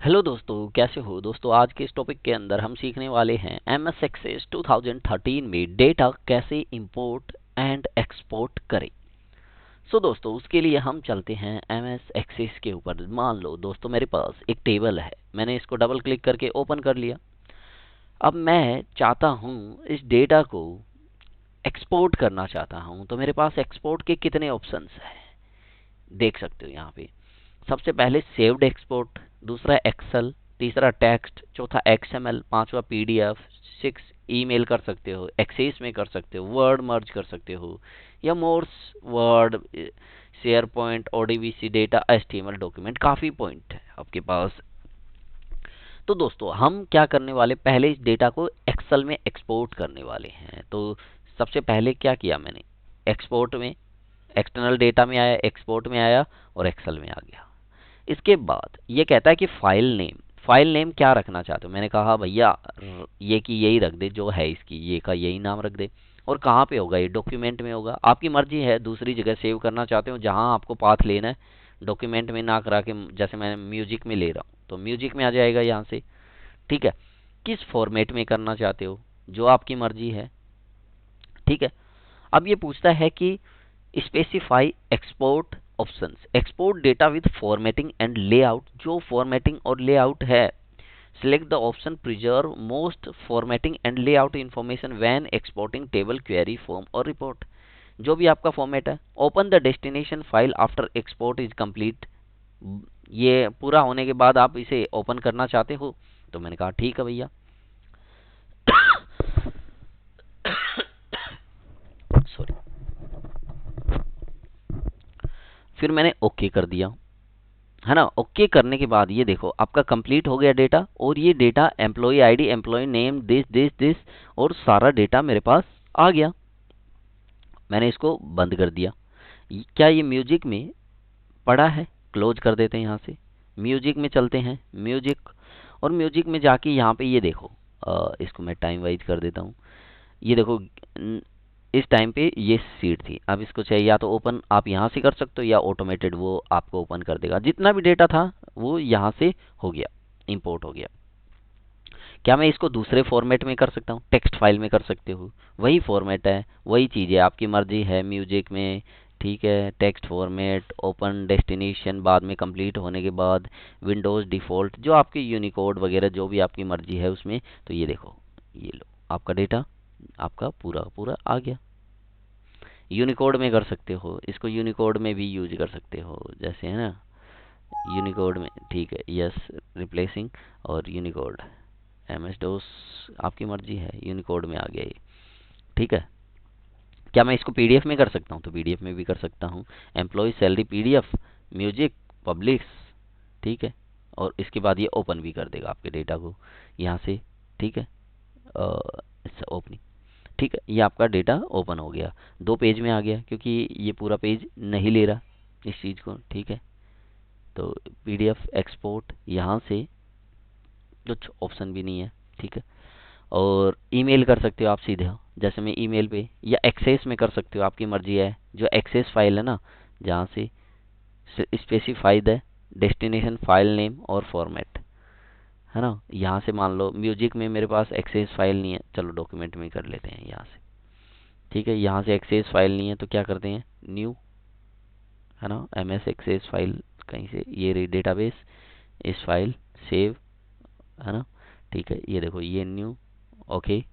Hello दोस्तों, कैसे हो दोस्तों। आज के इस टॉपिक के अंदर हम सीखने वाले हैं MS एक्सेस 2013 में डेटा कैसे इंपोर्ट एंड एक्सपोर्ट करें। दोस्तों उसके लिए हम चलते हैं MS एक्सेस के ऊपर। मान लो दोस्तों मेरे पास एक टेबल है, मैंने इसको डबल क्लिक करके ओपन कर लिया। अब मैं चाहता हूँ इस डेटा को एक्सपोर्ट करना चाहता हूँ, तो मेरे पास एक्सपोर्ट के कितने ऑप्शंस हैं देख सकते हो यहाँ पे। सबसे पहले सेव्ड एक्सपोर्ट, दूसरा एक्सेल, तीसरा टेक्स्ट, चौथा XML, पांचवा PDF, 6 ईमेल कर सकते हो, एक्सेस में कर सकते हो, वर्ड मर्ज कर सकते हो, या मोर्स Word, SharePoint, ODBC data, HTML document. काफ़ी पॉइंट है आपके पास। तो दोस्तों हम क्या करने वाले, पहले इस डेटा को एक्सेल में एक्सपोर्ट करने वाले हैं। तो सबसे पहले क्या किया मैंने, एक्सपोर्ट में, एक्सटर्नल डेटा में आया, एक्सपोर्ट में आया और एक्सेल में आ गया। इसके बाद ये कहता है कि फाइल नेम क्या रखना चाहते हो। मैंने कहा भैया ये की यही रख दे, जो है इसकी ये का यही नाम रख दे। और कहाँ पे होगा ये, डॉक्यूमेंट में होगा। आपकी मर्जी है, दूसरी जगह सेव करना चाहते हो जहाँ आपको पाथ लेना है, डॉक्यूमेंट में ना करा के, जैसे मैं म्यूजिक में ले रहा हूँ तो म्यूजिक में आ जाएगा यहाँ से। ठीक है, किस फॉर्मेट में करना चाहते हो, जो आपकी मर्जी है। ठीक है, अब ये पूछता है कि specify export options, export data with formatting and layout. जो फॉर्मेटिंग और लेआउट है, select the option preserve most formatting and layout information when exporting table, query, form और रिपोर्ट। जो भी आपका फॉर्मेट है। Open the destination file after export is complete. ये पूरा होने के बाद आप इसे ओपन करना चाहते हो, तो मैंने कहा ठीक है भैया। सॉरी। फिर मैंने ओके कर दिया, है ना। ओके करने के बाद ये देखो आपका कंप्लीट हो गया डेटा। और ये data employ ID, employ name, this this this, और सारा डेटा मेरे पास आ गया। मैंने इसको बंद कर दिया। क्या ये म्यूजिक में पड़ा है, क्लोज कर देते हैं यहाँ से। म्यूजिक में चलते हैं, म्यूजिक, और म्यूजिक में जाके यहाँ पे ये देखो, इसको मैं टाइम वाइज कर देता हूँ। ये देखो इस टाइम पे ये सीट थी। अब इसको चाहिए या तो ओपन आप यहाँ से कर सकते हो, या ऑटोमेटेड वो आपको ओपन कर देगा। जितना भी डेटा था वो यहाँ से हो गया, इंपोर्ट हो गया। क्या मैं इसको दूसरे फॉर्मेट में कर सकता हूँ, टेक्स्ट फाइल में कर सकते हो। वही फॉर्मेट है, वही चीज़ है, आपकी मर्जी है। म्यूजिक में, ठीक है, टेक्स्ट फॉर्मेट, ओपन डेस्टिनेशन, बाद में कंप्लीट होने के बाद विंडोज़ डिफ़ॉल्ट, जो आपकी यूनिकोड वगैरह जो भी आपकी मर्जी है उसमें। तो ये देखो, ये लो आपका डेटा आपका पूरा पूरा आ गया। यूनिकोड में कर सकते हो, इसको यूनिकोड में भी यूज कर सकते हो, जैसे है ना यूनिकोड में। ठीक है, यस, रिप्लेसिंग और यूनिकोड, MS DOS, आपकी मर्जी है। यूनिकोड में आ गया ये। ठीक है, क्या मैं इसको PDF में कर सकता हूँ, तो PDF में भी कर सकता हूँ। Employ salary PDF, music, publish. ठीक है, और इसके बाद ये ओपन भी कर देगा आपके डेटा को यहाँ से। ठीक है, ओपनिंग। ठीक है, ये आपका डेटा ओपन हो गया, दो पेज में आ गया, क्योंकि ये पूरा पेज नहीं ले रहा इस चीज़ को। ठीक है, तो PDF एक्सपोर्ट यहाँ से कुछ ऑप्शन भी नहीं है। ठीक है, और ईमेल कर सकते हो आप सीधे हो, जैसे मैं ईमेल पे, या एक्सेस में कर सकते हो, आपकी मर्जी है। जो एक्सेस फाइल है ना, जहाँ से स्पेसिफाइड है डेस्टिनेशन, फाइल नेम और फॉर्मेट, है ना। यहाँ से मान लो म्यूजिक में मेरे पास एक्सेस फाइल नहीं है, चलो डॉक्यूमेंट में कर लेते हैं यहाँ से। ठीक है, यहाँ से एक्सेस फाइल नहीं है तो क्या करते हैं, न्यू, है ना, MS एक्सेस फाइल कहीं से, ये रही डेटाबेस, इस फाइल सेव, है ना। ठीक है, ये देखो ये new, okay,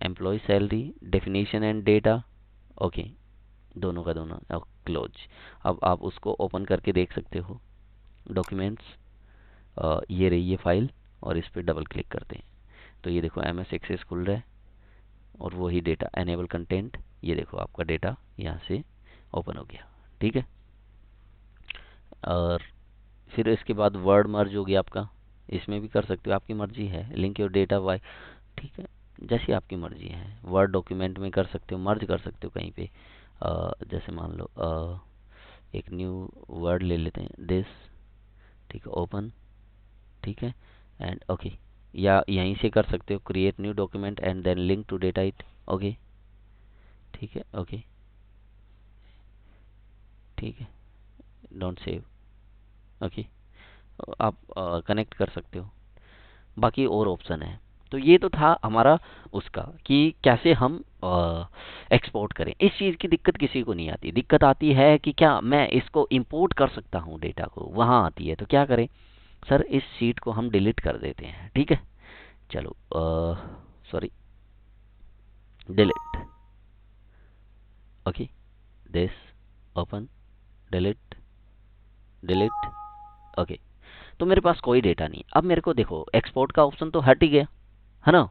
employ salary, definition and data, okay, दोनों का दोनों क्लोज। अब आप उसको ओपन करके देख सकते हो, डॉक्यूमेंट्स, ये रही ये फाइल, और इस पर डबल क्लिक करते हैं तो ये देखो MS एक्सेस खुल रहा है, और वही डेटा एनेबल कंटेंट, ये देखो आपका डेटा यहाँ से ओपन हो गया। ठीक है, और फिर इसके बाद वर्ड मर्ज हो गया आपका, इसमें भी कर सकते हो, आपकी मर्जी है। लिंक योर डेटा वाई, ठीक है, जैसी आपकी मर्जी है। वर्ड डॉक्यूमेंट में कर सकते हो, मर्ज कर सकते हो कहीं पे। जैसे मान लो एक न्यू वर्ड ले लेते हैं, दिस। ठीक है, ओपन, ठीक है, एंड ओके। या यहीं से कर सकते हो, create new document and then link to data it, okay. ठीक है, ओके, ठीक है, डोंट सेव, ओके। आप कनेक्ट कर सकते हो, बाकी और ऑप्शन है। तो ये तो था हमारा उसका कि कैसे हम एक्सपोर्ट करें। इस चीज़ की दिक्कत किसी को नहीं आती, दिक्कत आती है कि क्या मैं इसको इंपोर्ट कर सकता हूँ डेटा को, वहाँ आती है। तो क्या करें सर, इस शीट को हम डिलीट कर देते हैं, ठीक है। चलो sorry, delete, okay, this, open, delete, delete, okay. तो मेरे पास कोई डेटा नहीं। अब मेरे को देखो एक्सपोर्ट का ऑप्शन तो हट ही गया, है ना।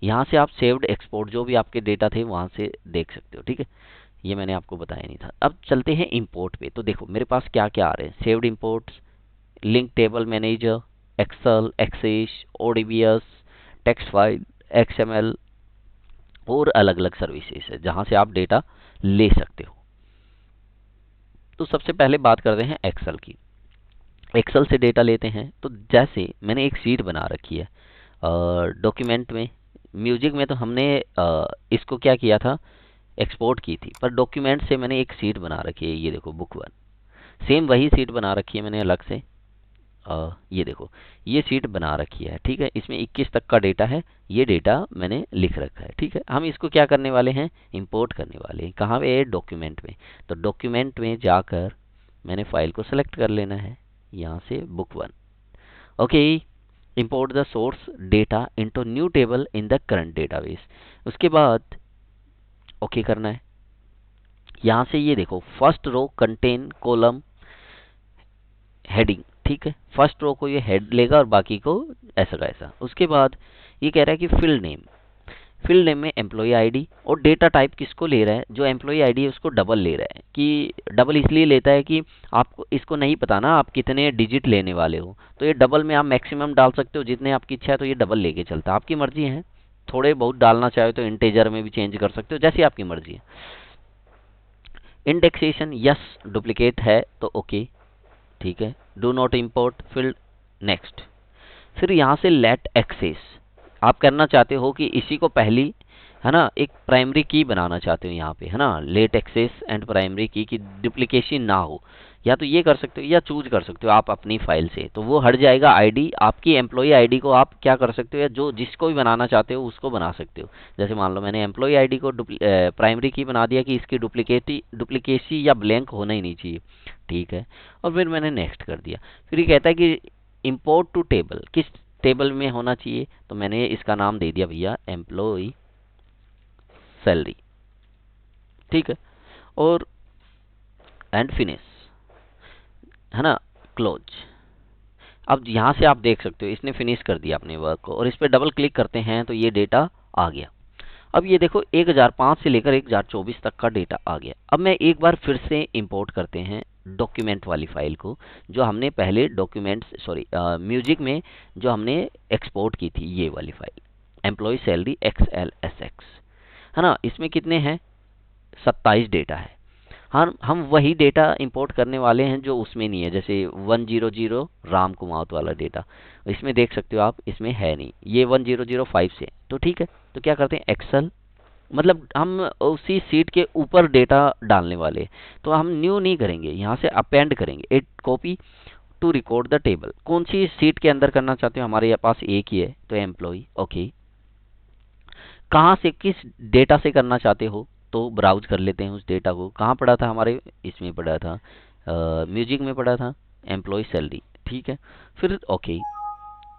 यहाँ से आप सेव्ड एक्सपोर्ट जो भी आपके डेटा थे वहाँ से देख सकते हो, ठीक है। ये मैंने आपको बताया नहीं था। अब चलते हैं इंपोर्ट पे। तो देखो मेरे पास क्या क्या आ रहे हैं, saved imports, link table manager, excel, access, ODBS, text file, XML और अलग अलग सर्विसेज है जहाँ से आप डेटा ले सकते हो। तो सबसे पहले बात करते हैं एक्सेल की। एक्सेल से डेटा लेते हैं। तो जैसे मैंने एक शीट बना रखी है डॉक्यूमेंट में, म्यूजिक में तो हमने इसको क्या किया था, एक्सपोर्ट की थी, पर डॉक्यूमेंट से मैंने एक शीट बना रखी है। ये देखो बुक वन, सेम वही शीट बना रखी है मैंने अलग से। ये देखो ये शीट बना रखी है, ठीक है। इसमें 21 तक का डेटा है, ये डेटा मैंने लिख रखा है, ठीक है। हम इसको क्या करने वाले हैं, इंपोर्ट करने वाले हैं। कहाँ पे, डॉक्यूमेंट में। तो डॉक्यूमेंट में जाकर मैंने फाइल को सेलेक्ट कर लेना है, यहाँ से book one, okay. Import the source data into new table in the current database. उसके बाद ओके करना है। यहाँ से ये देखो first row contain column heading, ठीक है। फर्स्ट रो को ये हेड लेगा और बाकी को ऐसा का ऐसा। उसके बाद ये कह रहा है कि फील्ड नेम, फील्ड नेम में एम्प्लॉय आईडी और डेटा टाइप किसको ले रहा है, जो एम्प्लॉय आईडी है उसको डबल ले रहा है। कि डबल इसलिए लेता है कि आपको इसको नहीं पता ना आप कितने डिजिट लेने वाले हो, तो ये डबल में आप मैक्सिमम डाल सकते हो जितने आपकी इच्छा है, तो ये डबल लेके चलता है। आपकी मर्जी है, थोड़े बहुत डालना चाहे तो इंटेजर में भी चेंज कर सकते हो, जैसी आपकी मर्जी है। इंडेक्सेशन यस, डुप्लीकेट है तो ओके, ठीक है। Do not import field, next. फिर यहाँ से लेट एक्सेस, आप करना चाहते हो कि इसी को पहली, है ना, एक प्राइमरी की बनाना चाहते हो यहाँ पे, है ना, लेट एक्सेस एंड प्राइमरी की डुप्लीकेशन ना हो। या तो ये कर सकते हो या चूज कर सकते हो आप अपनी फाइल से, तो वो हट जाएगा। आईडी आपकी एम्प्लॉय आईडी को आप क्या कर सकते हो, या जो जिसको भी बनाना चाहते हो उसको बना सकते हो। जैसे मान लो मैंने एम्प्लॉय आईडी को प्राइमरी की बना दिया कि इसकी डुप्लीकेसी या ब्लैंक होना ही नहीं चाहिए, ठीक है। और फिर मैंने नेक्स्ट कर दिया। फिर ये कहता है कि इंपोर्ट टू टेबल, किस टेबल में होना चाहिए, तो मैंने इसका नाम दे दिया भैया एम्प्लॉय सैलरी, ठीक है। और एंड फिनिश, है ना, क्लोज। अब यहाँ से आप देख सकते हो इसने फिनिश कर दिया अपने वर्क को, और इस पर डबल क्लिक करते हैं तो ये डेटा आ गया। अब ये देखो 1005 से लेकर 1024 तक का डेटा आ गया। अब मैं एक बार फिर से इंपोर्ट करते हैं डॉक्यूमेंट वाली फाइल को, जो हमने पहले डॉक्यूमेंट सॉरी म्यूजिक में जो हमने एक्सपोर्ट की थी, ये वाली फाइल एम्प्लॉय सैलरी XLSX, है ना। इसमें कितने हैं, 27 डेटा है। हम वही डेटा इंपोर्ट करने वाले हैं जो उसमें नहीं है, जैसे 100 राम कुमावत वाला डेटा इसमें देख सकते हो आप, इसमें है नहीं, ये 1005 से। तो ठीक है, तो क्या करते हैं एक्सेल, मतलब हम उसी सीट के ऊपर डेटा डालने वाले, तो हम न्यू नहीं करेंगे, यहाँ से अपेंड करेंगे it copy to record the table. कौन सी सीट के अंदर करना चाहते हो, हमारे पास एक ही है तो एम्प्लॉय, ओके। कहाँ से, किस डेटा से करना चाहते हो, तो ब्राउज कर लेते हैं उस डेटा को। कहाँ पड़ा था हमारे, इसमें पड़ा था, म्यूजिक में पड़ा था, एम्प्लॉय सैलरी, ठीक है। फिर ओके,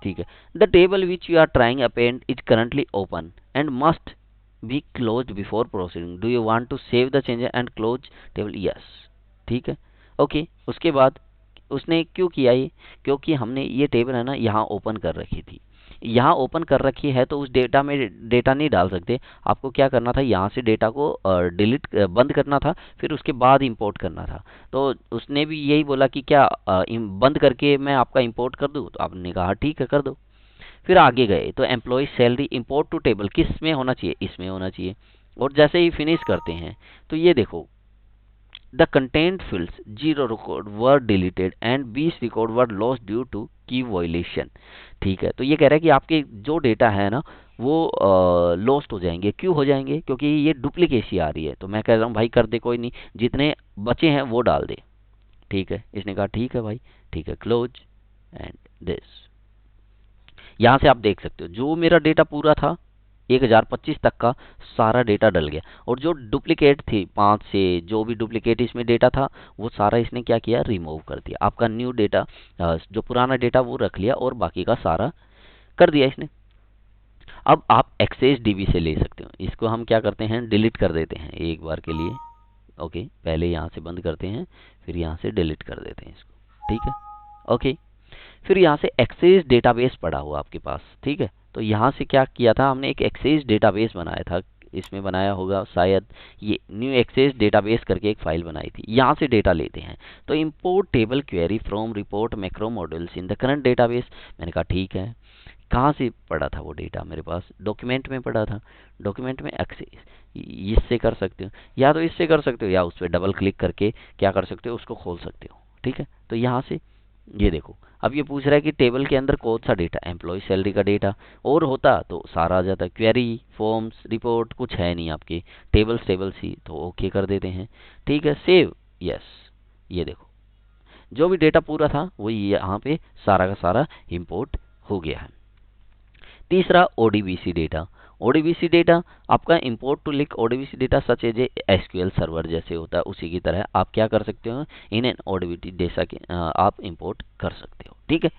ठीक है। The table which you are trying append is currently open and must be closed before proceeding, do you want to save the change and close table, yes, ठीक है, ओके। उसके बाद उसने क्यों किया ये, क्योंकि हमने ये टेबल है ना यहाँ ओपन कर रखी थी, यहाँ ओपन कर रखी है, तो उस डेटा में डेटा नहीं डाल सकते। आपको क्या करना था, यहाँ से डेटा को डिलीट बंद करना था, फिर उसके बाद इंपोर्ट करना था। तो उसने भी यही बोला कि क्या बंद करके मैं आपका इंपोर्ट कर दूँ, तो आपने कहा ठीक है कर दो। फिर आगे गए तो employ salary import to table किस में होना चाहिए, इसमें होना चाहिए। और जैसे ही फिनिश करते हैं तो ये देखो the content fields 0 record were deleted and 20 record were lost due to key violation, ठीक है। तो ये कह रहा है कि आपके जो डेटा है ना वो लॉस्ट हो जाएंगे। क्यों हो जाएंगे, क्योंकि ये डुप्लीकेसी आ रही है। तो मैं कह रहा हूँ भाई कर दे, कोई नहीं, जितने बचे हैं वो डाल दे, ठीक है। इसने कहा ठीक है भाई, ठीक है, क्लोज, एंड दिस। यहाँ से आप देख सकते हो जो मेरा डेटा पूरा था 1025 तक का सारा डेटा डल गया, और जो डुप्लीकेट थी 5 से जो भी डुप्लीकेट इसमें डेटा था वो सारा इसने क्या किया, रिमूव कर दिया। आपका न्यू डेटा जो पुराना डेटा वो रख लिया और बाकी का सारा कर दिया इसने। अब आप एक्सेस डीबी से ले सकते हो, इसको हम क्या करते हैं, डिलीट कर देते हैं एक बार के लिए। ओके, पहले यहाँ से बंद करते हैं, फिर यहाँ से डिलीट कर देते हैं इसको, ठीक है। ओके, फिर यहाँ से एक्सेस डेटाबेस पड़ा हुआ आपके पास, ठीक है। तो यहाँ से क्या किया था हमने, एक एक्सेस डेटाबेस बनाया था, इसमें बनाया होगा शायद, ये न्यू एक्सेस डेटाबेस करके एक फाइल बनाई थी। यहाँ से डेटा लेते हैं, तो import table query from report macro modules in the current database. मैंने कहा ठीक है। कहाँ से पड़ा था वो डेटा, मेरे पास डॉक्यूमेंट में पड़ा था। डॉक्यूमेंट में एक्सेस इससे कर सकते हो, या तो इससे कर सकते हो, या उस पर डबल क्लिक करके क्या कर सकते हो, उसको खोल सकते हो, ठीक है। तो यहाँ से ये देखो, अब ये पूछ रहा है कि टेबल के अंदर कौन सा डेटा, एम्प्लॉय सैलरी का डेटा, और होता तो सारा आ जाता। क्वेरी फॉर्म्स रिपोर्ट कुछ है नहीं आपके, टेबल्स ही, तो ओके कर देते हैं, ठीक है। Save, yes. ये देखो जो भी डेटा पूरा था वो यहाँ पे सारा का सारा इंपोर्ट हो गया है। तीसरा ओडीबीसी डेटा। ओडीबीसी डेटा आपका import to link ODBC data such as SQL server जैसे होता है उसी की तरह आप क्या कर सकते हो, इन एन ओडीबीसी डेटा के आप इंपोर्ट कर सकते हो, ठीक है।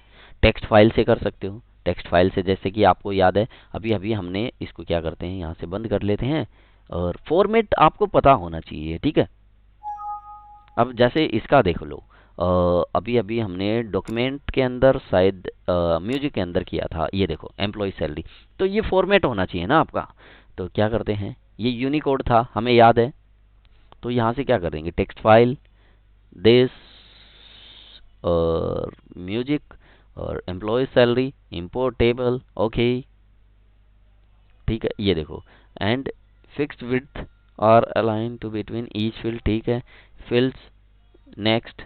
टेक्स्ट फाइल से कर सकते हो, टेक्स्ट फाइल से जैसे कि आपको याद है अभी अभी हमने इसको क्या करते हैं, यहाँ से बंद कर लेते हैं, और फॉर्मेट आपको पता होना चाहिए, ठीक है। अब जैसे इसका देख लो, अभी अभी हमने डॉक्यूमेंट के अंदर शायद म्यूजिक के अंदर किया था, ये देखो एम्प्लॉय सैलरी, तो ये फॉर्मेट होना चाहिए ना आपका। तो क्या करते हैं, ये यूनिकोड था हमें याद है, तो यहाँ से क्या कर देंगे, टेक्स्ट फाइल दिस और म्यूजिक और employ salary import table, okay, ठीक है। ये देखो एंड फिक्स्ड विड्थ और align to between each field, ठीक है। फील्ड्स नेक्स्ट,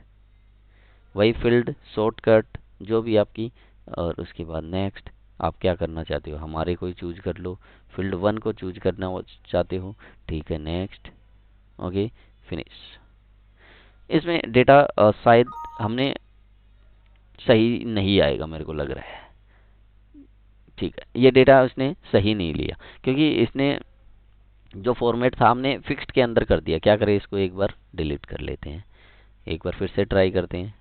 वही फील्ड शॉर्टकट जो भी आपकी, और उसके बाद नेक्स्ट। आप क्या करना चाहते हो, हमारे कोई चूज कर लो, फील्ड 1 को चूज करना चाहते हो, ठीक है, नेक्स्ट, ओके, फिनिश। इसमें डेटा शायद हमने सही नहीं आएगा मेरे को लग रहा है, ठीक है। ये डेटा उसने सही नहीं लिया क्योंकि इसने जो फॉर्मेट था हमने फिक्स्ड के अंदर कर दिया। क्या करें, इसको एक बार डिलीट कर लेते हैं, एक बार फिर से ट्राई करते हैं।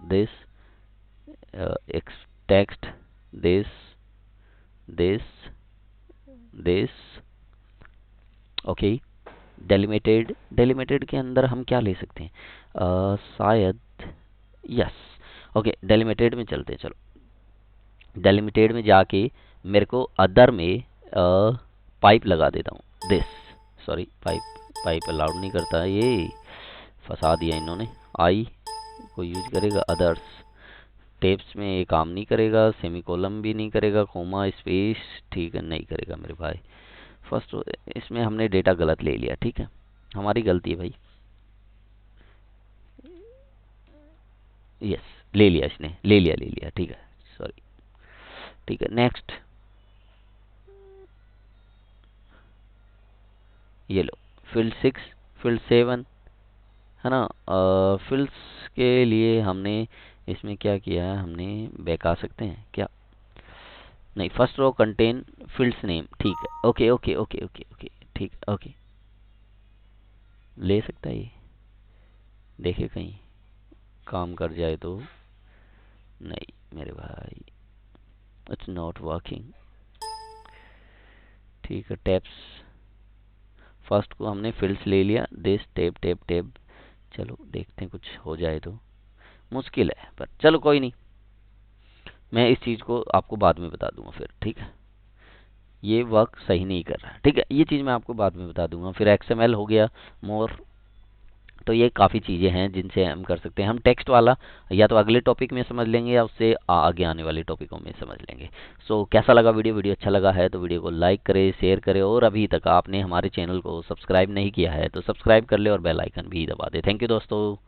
this text this okay. Delimited के अंदर हम क्या ले सकते हैं, शायद यस, ओके, डेलिमिटेड में चलते हैं। चलो डेलिमिटेड में जाके मेरे को अदर में पाइप लगा देता हूँ, दिस, सॉरी, पाइप अलाउड नहीं करता, ये फंसा दिया इन्होंने। आई को यूज करेगा, अदर्स टेप्स में ये काम नहीं करेगा, सेमीकोलम भी नहीं करेगा, कोमा स्पेस, ठीक है, नहीं करेगा मेरे भाई। फर्स्ट इसमें हमने डेटा गलत ले लिया, ठीक है, हमारी गलती है भाई, यस, ले लिया इसने, ले लिया, ठीक है, सॉरी, ठीक है। नेक्स्ट, ये लो फील्ड 6, फील्ड 7 है ना। फील्ड्स के लिए हमने इसमें क्या किया है, हमने बैक आ सकते हैं क्या, नहीं, first row contain fields name, ठीक है, okay okay okay okay okay, ठीक है, ओके, ले सकता है ये, देखे कहीं काम कर जाए तो, नहीं मेरे भाई, इट्स नॉट वर्किंग, ठीक है। टैब्स, फर्स्ट को हमने फील्ड्स ले लिया, दिस टेब, चलो देखते हैं कुछ हो जाए तो, मुश्किल है पर चलो कोई नहीं, मैं इस चीज़ को आपको बाद में बता दूंगा फिर, ठीक है। ये वर्क सही नहीं कर रहा है, ठीक है, ये चीज़ मैं आपको बाद में बता दूंगा। फिर XML हो गया मोर, तो ये काफ़ी चीज़ें हैं जिनसे हम कर सकते हैं। हम टेक्स्ट वाला या तो अगले टॉपिक में समझ लेंगे या उससे आगे आने वाले टॉपिकों में समझ लेंगे। सो कैसा लगा वीडियो अच्छा लगा है तो वीडियो को लाइक करें, शेयर करें, और अभी तक आपने हमारे चैनल को सब्सक्राइब नहीं किया है तो सब्सक्राइब कर ले और बेल आइकन भी दबा दे। थैंक यू दोस्तों।